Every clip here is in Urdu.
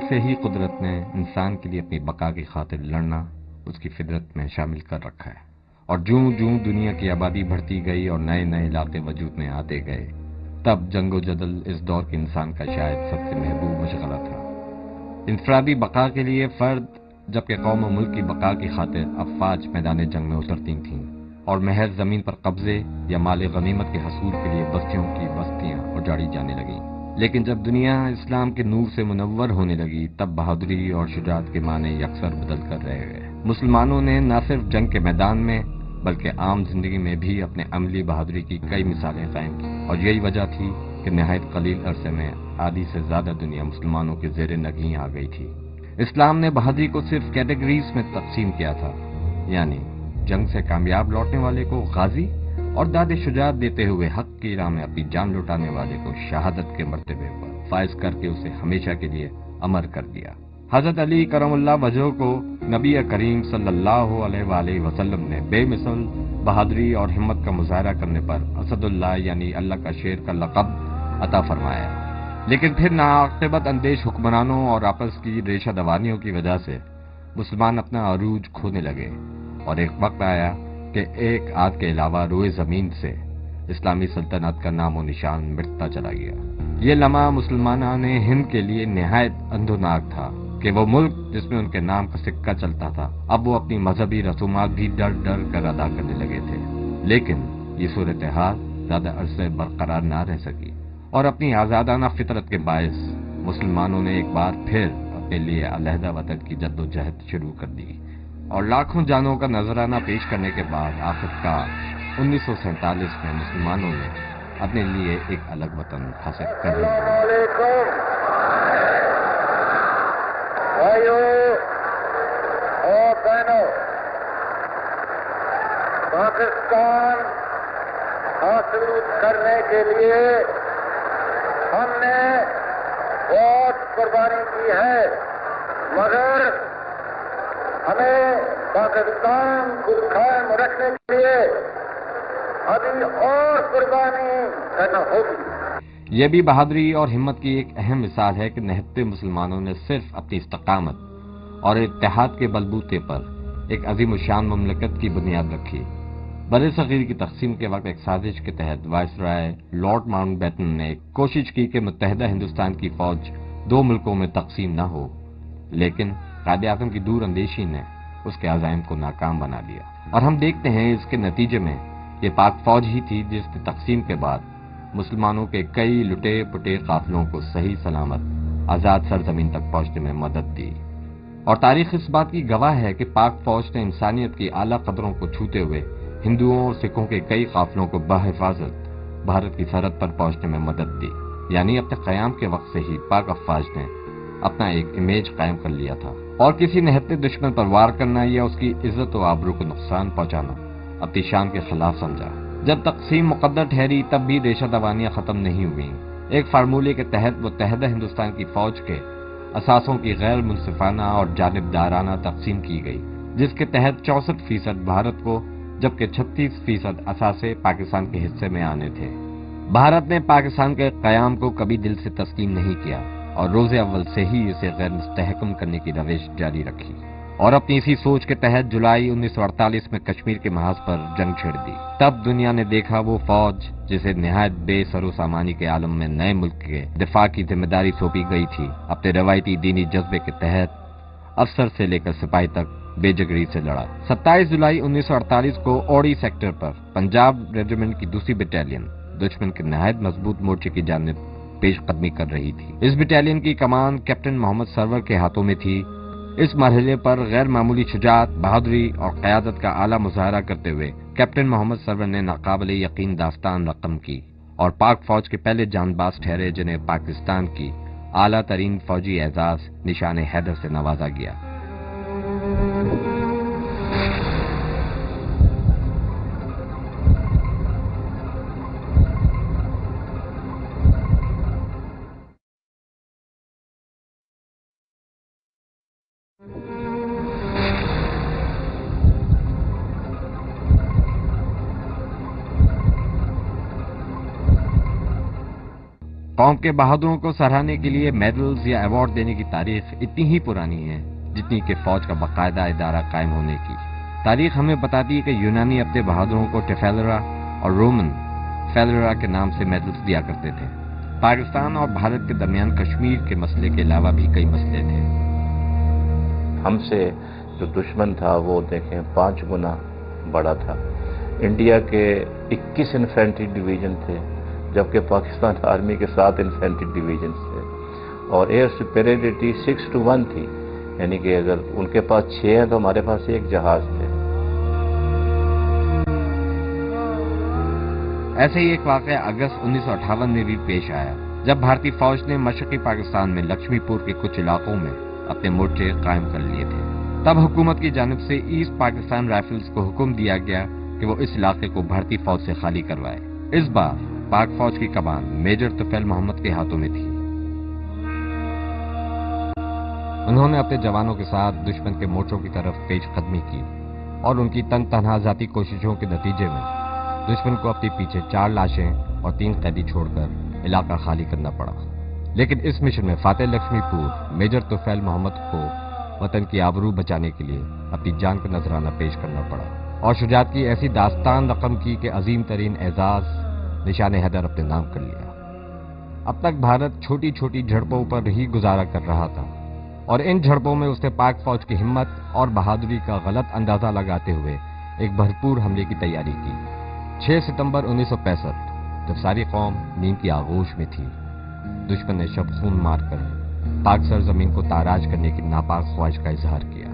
سے ہی قدرت نے انسان کے لیے اپنی بقا کی خاطر لڑنا اس کی فطرت میں شامل کر رکھا ہے، اور جوں جوں دنیا کی آبادی بڑھتی گئی اور نئے نئے علاقے وجود میں آتے گئے، تب جنگ و جدل اس دور کے انسان کا شاید سب سے محبوب مشغلہ تھا۔ انفرادی بقا کے لیے فرد، جبکہ قوم و ملک کی بقا کی خاطر افواج میدان جنگ میں اترتی تھیں اور محض زمین پر قبضے یا مال غنیمت کے حصول کے لیے بستیوں کی بستیاں اجاڑی جانے لگیں۔ لیکن جب دنیا اسلام کے نور سے منور ہونے لگی، تب بہادری اور شجاعت کے معنی یکسر بدل کر رہ گئے۔ مسلمانوں نے نہ صرف جنگ کے میدان میں بلکہ عام زندگی میں بھی اپنے عملی بہادری کی کئی مثالیں قائم کی، اور یہی وجہ تھی کہ نہایت قلیل عرصے میں آدھی سے زیادہ دنیا مسلمانوں کے زیر نگہیں آ گئی تھی۔ اسلام نے بہادری کو صرف کیٹیگریز میں تقسیم کیا تھا، یعنی جنگ سے کامیاب لوٹنے والے کو غازی اور داد شجاعت دیتے ہوئے حق کی راہ میں اپنی جان لٹانے والے کو شہادت کے مرتبے پر فائز کر کے اسے ہمیشہ کے لیے امر کر دیا۔ حضرت علی کرم اللہ وجہہ کو نبی کریم صلی اللہ علیہ وآلہ وسلم نے بے مثل بہادری اور ہمت کا مظاہرہ کرنے پر اسد اللہ یعنی اللہ کا شیر کا لقب عطا فرمایا، لیکن پھر ناعاقبت اندیش حکمرانوں اور آپس کی ریشہ دوانیوں کی وجہ سے مسلمان اپنا عروج کھونے لگے، اور ایک وقت آیا کہ ایک آدھ کے علاوہ روئے زمین سے اسلامی سلطنت کا نام و نشان مٹتا چلا گیا۔ یہ لمحہ مسلمانان ہند کے لیے نہایت اندھوناک تھا کہ وہ ملک جس میں ان کے نام کا سکہ چلتا تھا، اب وہ اپنی مذہبی رسومات بھی ڈر ڈر کر ادا کرنے لگے تھے۔ لیکن یہ صورتحال زیادہ عرصے برقرار نہ رہ سکی، اور اپنی آزادانہ فطرت کے باعث مسلمانوں نے ایک بار پھر اپنے لیے علیحدہ وطن کی جد و جہد شروع کر دی، اور لاکھوں جانوں کا نذرانہ پیش کرنے کے بعد آخرکار 1947 میں مسلمانوں نے اپنے لیے ایک الگ وطن حاصل کر لیا۔ بھائیو اور بہنوں، پاکستان حاصل کرنے کے لیے ہم نے بہت قربانی کی ہے، مگر ہمیں پاکستان کو قائم رکھنے کے لیے ابھی اور قربانی کرنا ہوگی۔ یہ بھی بہادری اور ہمت کی ایک اہم مثال ہے کہ نہتے مسلمانوں نے صرف اپنی استقامت اور اتحاد کے بلبوتے پر ایک عظیم الشان مملکت کی بنیاد رکھی۔ بر صغیر کی تقسیم کے وقت ایک سازش کے تحت وائسرائے لارڈ ماؤنٹ بیٹن نے کوشش کی کہ متحدہ ہندوستان کی فوج دو ملکوں میں تقسیم نہ ہو، لیکن قائد اعظم کی دور اندیشی نے اس کے عزائم کو ناکام بنا دیا، اور ہم دیکھتے ہیں اس کے نتیجے میں یہ پاک فوج ہی تھی جس نے تقسیم کے بعد مسلمانوں کے کئی لٹے پٹے قافلوں کو صحیح سلامت آزاد سرزمین تک پہنچنے میں مدد دی۔ اور تاریخ اس بات کی گواہ ہے کہ پاک فوج نے انسانیت کی اعلیٰ قدروں کو چھوتے ہوئے ہندوؤں اور سکھوں کے کئی قافلوں کو بحفاظت بھارت کی سرحد پر پہنچنے میں مدد دی، یعنی اپنے قیام کے وقت سے ہی پاک افواج نے اپنا ایک امیج قائم کر لیا تھا، اور کسی نہتے دشمن پر وار کرنا یا اس کی عزت و آبرو کو نقصان پہنچانا اپنی شان کے خلاف سمجھا۔ جب تقسیم مقدر ٹھہری تب بھی ریشہ دوانیاں ختم نہیں ہوئیں۔ ایک فارمولے کے تحت متحدہ ہندوستان کی فوج کے اثاثوں کی غیر منصفانہ اور جانبدارانہ تقسیم کی گئی، جس کے تحت 64% بھارت کو جبکہ 36% اثاثے پاکستان کے حصے میں آنے تھے۔ بھارت نے پاکستان کے قیام کو کبھی دل سے تسلیم نہیں کیا، اور روز اول سے ہی اسے غیر مستحکم کرنے کی روش جاری رکھی، اور اپنی اسی سوچ کے تحت جولائی 1948 میں کشمیر کے محاذ پر جنگ چھڑ دی۔ تب دنیا نے دیکھا وہ فوج جسے نہایت بے سر و سامانی کے عالم میں نئے ملک کے دفاع کی ذمہ داری سونپی گئی تھی، اپنے روایتی دینی جذبے کے تحت افسر سے لے کر سپاہی تک بے جگری سے لڑا۔ 27 جولائی 1948 کو اوڑی سیکٹر پر پنجاب ریجیمنٹ کی دوسری بٹالین دشمن کے نہایت مضبوط مورچے کی جانب پیش قدمی کر رہی تھی۔ اس بٹالین کی کمان کیپٹن محمد سرور کے ہاتھوں میں تھی۔ اس مرحلے پر غیر معمولی شجاعت، بہادری اور قیادت کا اعلیٰ مظاہرہ کرتے ہوئے کیپٹن محمد سرور نے ناقابل یقین داستان رقم کی، اور پاک فوج کے پہلے جان باز ٹھہرے جنہیں پاکستان کی اعلیٰ ترین فوجی اعزاز نشان حیدر سے نوازا گیا۔ قوم کے بہادروں کو سراہنے کے لیے میڈلز یا ایوارڈ دینے کی تاریخ اتنی ہی پرانی ہے جتنی کہ فوج کا باقاعدہ ادارہ قائم ہونے کی۔ تاریخ ہمیں بتاتی ہے کہ یونانی اپنے بہادروں کو ٹیفیلرا اور رومن فیلرا کے نام سے میڈلز دیا کرتے تھے۔ پاکستان اور بھارت کے درمیان کشمیر کے مسئلے کے علاوہ بھی کئی مسئلے تھے۔ ہم سے جو دشمن تھا وہ دیکھیں 5 گنا بڑا تھا۔ انڈیا کے 21 انفینٹری ڈویژن تھے، جبکہ پاکستان آرمی کے 7 انفینٹری ڈویژنز تھے، اور ایئر سپیریٹی 6-1 تھی، یعنی کہ اگر ان کے پاس 6 ہیں تو ہمارے پاس 1 جہاز تھے۔ ایسے ہی ایک واقعہ اگست 1958 میں بھی پیش آیا، جب بھارتی فوج نے مشرقی پاکستان میں لکشمی پور کے کچھ علاقوں میں اپنے مورچے قائم کر لیے تھے۔ تب حکومت کی جانب سے ایسٹ پاکستان رائفلز کو حکم دیا گیا کہ وہ اس علاقے کو بھارتی فوج سے خالی کروائے۔ اس بار پاک فوج کی کمان میجر طفیل محمد کے ہاتھوں میں تھی۔ انہوں نے اپنے جوانوں کے ساتھ دشمن کے مورچوں کی طرف پیش قدمی کی، اور ان کی تنہا ذاتی کوششوں کے نتیجے میں دشمن کو اپنے پیچھے 4 لاشیں اور 3 قیدی چھوڑ کر علاقہ خالی کرنا پڑا۔ لیکن اس مشن میں فاتح لکشمی پور میجر طفیل محمد کو وطن کی آبرو بچانے کے لیے اپنی جان کا نذرانہ پیش کرنا پڑا، اور شجاعت کی ایسی داستان رقم کی کہ عظیم ترین اعزاز نشان حیدر اپنے نام کر لیا۔ اب تک بھارت چھوٹی چھوٹی جھڑپوں پر ہی گزارا کر رہا تھا، اور ان جھڑپوں میں اس نے پاک فوج کی ہمت اور بہادری کا غلط اندازہ لگاتے ہوئے ایک بھرپور حملے کی تیاری کی۔ 6 ستمبر 1965، جب ساری قوم نیند کی آغوش میں تھی، دشمن نے شب خون مار کر پاک سرزمین کو تاراج کرنے کی ناپاک خواہش کا اظہار کیا۔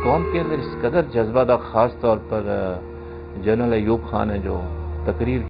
قوم کے اندر اس قدر جذبہ تھا، خاص طور پر جنرل ایوب خان نے جو تقریر